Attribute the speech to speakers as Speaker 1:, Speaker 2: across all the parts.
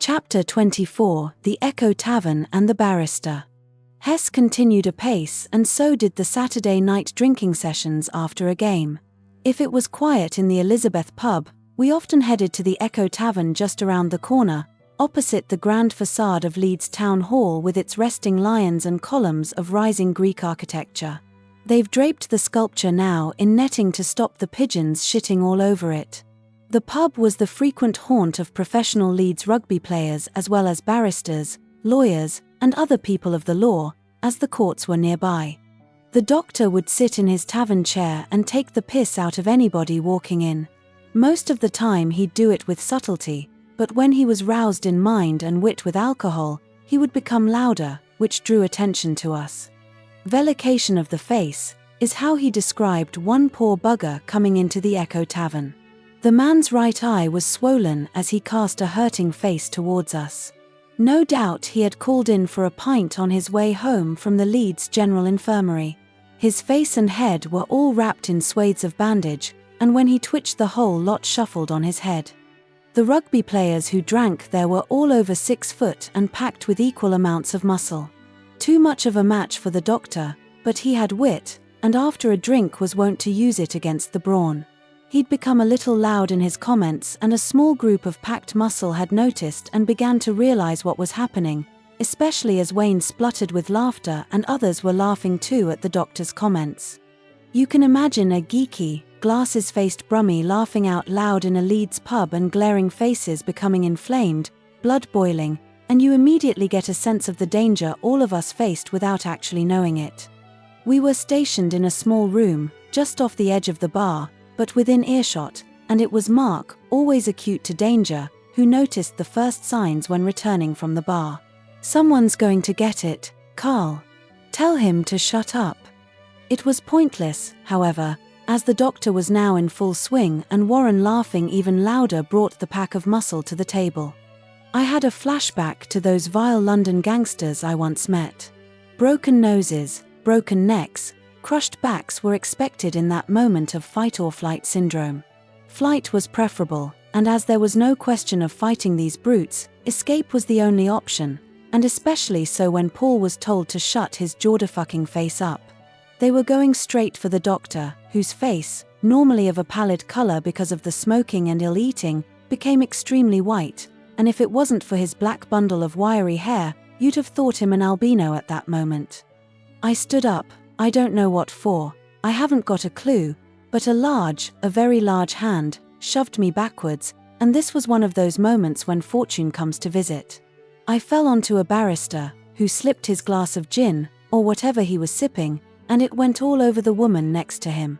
Speaker 1: Chapter 24: The Echo Tavern and the Barrister. Hess continued apace, and so did the Saturday night drinking sessions after a game. If it was quiet in the Elizabeth pub, we often headed to the Echo Tavern just around the corner, opposite the grand facade of Leeds Town Hall with its resting lions and columns of rising Greek architecture. They've draped the sculpture now in netting to stop the pigeons shitting all over it. The pub was the frequent haunt of professional Leeds Rugby players as well as barristers, lawyers, and other people of the law, as the courts were nearby. The doctor would sit in his tavern chair and take the piss out of anybody walking in. Most of the time he'd do it with subtlety, but when he was roused in mind and wit with alcohol, he would become louder, which drew attention to us. Vellication of the face is how he described one poor bugger coming into the Echo Tavern. The man's right eye was swollen as he cast a hurting face towards us. No doubt he had called in for a pint on his way home from the Leeds General Infirmary. His face and head were all wrapped in swathes of bandage, and when he twitched the whole lot shuffled on his head. The rugby players who drank there were all over 6 foot and packed with equal amounts of muscle. Too much of a match for the doctor, but he had wit, and after a drink was wont to use it against the brawn. He'd become a little loud in his comments, and a small group of packed muscle had noticed and began to realize what was happening, especially as Wayne spluttered with laughter and others were laughing too at the doctor's comments. You can imagine a geeky, glasses-faced brummie laughing out loud in a Leeds pub and glaring faces becoming inflamed, blood boiling, and you immediately get a sense of the danger all of us faced without actually knowing it. We were stationed in a small room, just off the edge of the bar, but within earshot, and it was Mark, always acute to danger, who noticed the first signs when returning from the bar. "Someone's going to get it, Karl. Tell him to shut up." It was pointless, however, as the doctor was now in full swing and Warren laughing even louder brought the pack of muscle to the table. I had a flashback to those vile London gangsters I once met. Broken noses, broken necks, crushed backs were expected in that moment of fight-or-flight syndrome. Flight was preferable, and as there was no question of fighting these brutes, escape was the only option, and especially so when Paul was told to shut his jaw-fucking face up. They were going straight for the doctor, whose face, normally of a pallid color because of the smoking and ill-eating, became extremely white, and if it wasn't for his black bundle of wiry hair, you'd have thought him an albino at that moment. I stood up. I don't know what for, I haven't got a clue, but a very large hand, shoved me backwards, and this was one of those moments when fortune comes to visit. I fell onto a barrister, who slipped his glass of gin, or whatever he was sipping, and it went all over the woman next to him.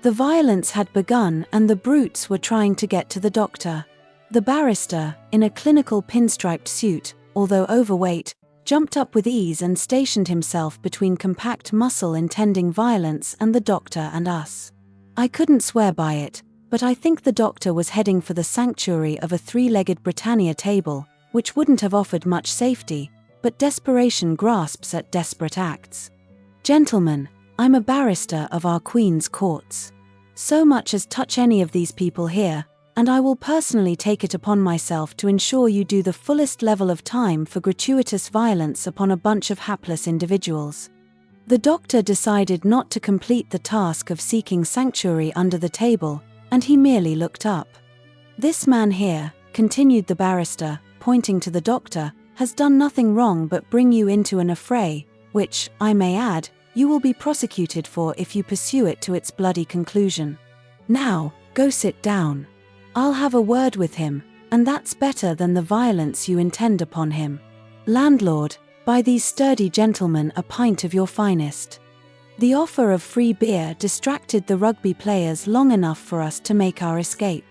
Speaker 1: The violence had begun and the brutes were trying to get to the doctor. The barrister, in a clinical pinstriped suit, although overweight, jumped up with ease and stationed himself between compact muscle intending violence and the doctor and us. I couldn't swear by it, but I think the doctor was heading for the sanctuary of a 3-legged Britannia table, which wouldn't have offered much safety, but desperation grasps at desperate acts. "Gentlemen, I'm a barrister of our Queen's courts. So much as touch any of these people here, and I will personally take it upon myself to ensure you do the fullest level of time for gratuitous violence upon a bunch of hapless individuals." The doctor decided not to complete the task of seeking sanctuary under the table, and he merely looked up. "This man here," continued the barrister, pointing to the doctor, "has done nothing wrong but bring you into an affray, which, I may add, you will be prosecuted for if you pursue it to its bloody conclusion. Now, go sit down. I'll have a word with him, and that's better than the violence you intend upon him. Landlord, buy these sturdy gentlemen a pint of your finest." The offer of free beer distracted the rugby players long enough for us to make our escape.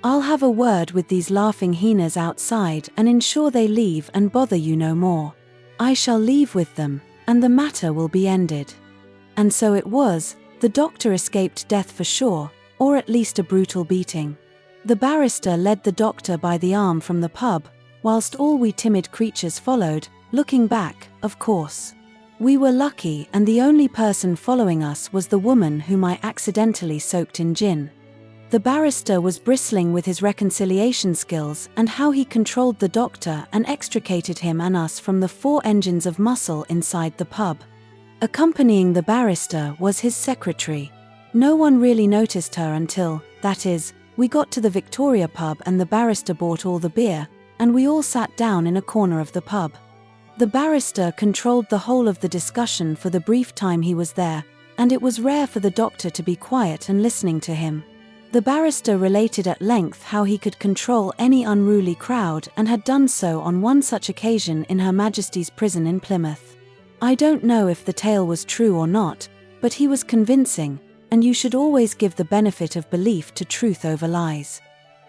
Speaker 1: "I'll have a word with these laughing hyenas outside and ensure they leave and bother you no more. I shall leave with them, and the matter will be ended." And so it was. The doctor escaped death for sure, or at least a brutal beating. The barrister led the doctor by the arm from the pub, whilst all we timid creatures followed, looking back, of course. We were lucky, and the only person following us was the woman whom I accidentally soaked in gin. The barrister was bristling with his reconciliation skills and how he controlled the doctor and extricated him and us from the 4 engines of muscle inside the pub. Accompanying the barrister was his secretary. No one really noticed her until, that is, we got to the Victoria pub and the barrister bought all the beer, and we all sat down in a corner of the pub. The barrister controlled the whole of the discussion for the brief time he was there, and it was rare for the doctor to be quiet and listening to him. The barrister related at length how he could control any unruly crowd and had done so on one such occasion in Her Majesty's prison in Plymouth. I don't know if the tale was true or not, but he was convincing, and you should always give the benefit of belief to truth over lies.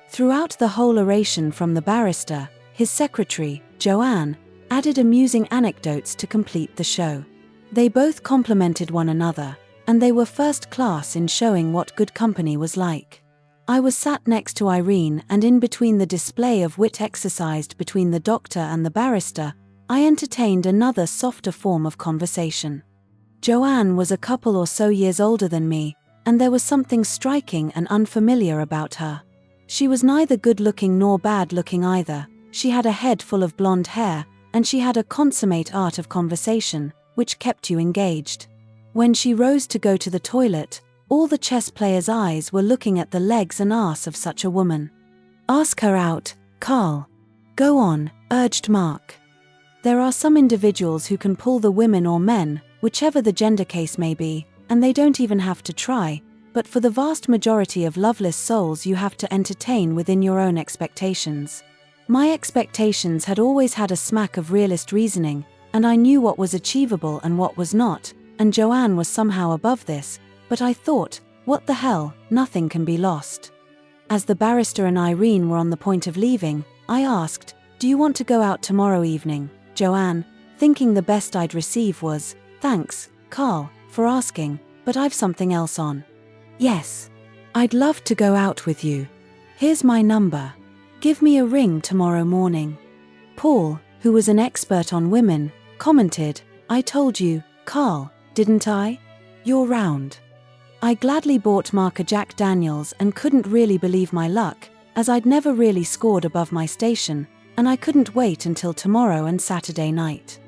Speaker 1: Throughout the whole oration from the barrister, his secretary, Joanne, added amusing anecdotes to complete the show. They both complimented one another, and they were first class in showing what good company was like. I was sat next to Irene, and in between the display of wit exercised between the doctor and the barrister, I entertained another softer form of conversation. Joanne was a couple or so years older than me, and there was something striking and unfamiliar about her. She was neither good-looking nor bad-looking either. She had a head full of blonde hair, and she had a consummate art of conversation, which kept you engaged. When she rose to go to the toilet, all the chess players' eyes were looking at the legs and arse of such a woman. "Ask her out, Karl. Go on," urged Mark. There are some individuals who can pull the women or men, whichever the gender case may be, and they don't even have to try, but for the vast majority of loveless souls you have to entertain within your own expectations. My expectations had always had a smack of realist reasoning, and I knew what was achievable and what was not, and Joanne was somehow above this, but I thought, what the hell, nothing can be lost. As the barrister and Irene were on the point of leaving, I asked, "Do you want to go out tomorrow evening, Joanne?" thinking the best I'd receive was, "Thanks, Karl, for asking, but I've something else on." "Yes. I'd love to go out with you. Here's my number. Give me a ring tomorrow morning." Paul, who was an expert on women, commented, "I told you, Karl, didn't I? You're round." I gladly bought Mark a Jack Daniels and couldn't really believe my luck, as I'd never really scored above my station, and I couldn't wait until tomorrow and Saturday night.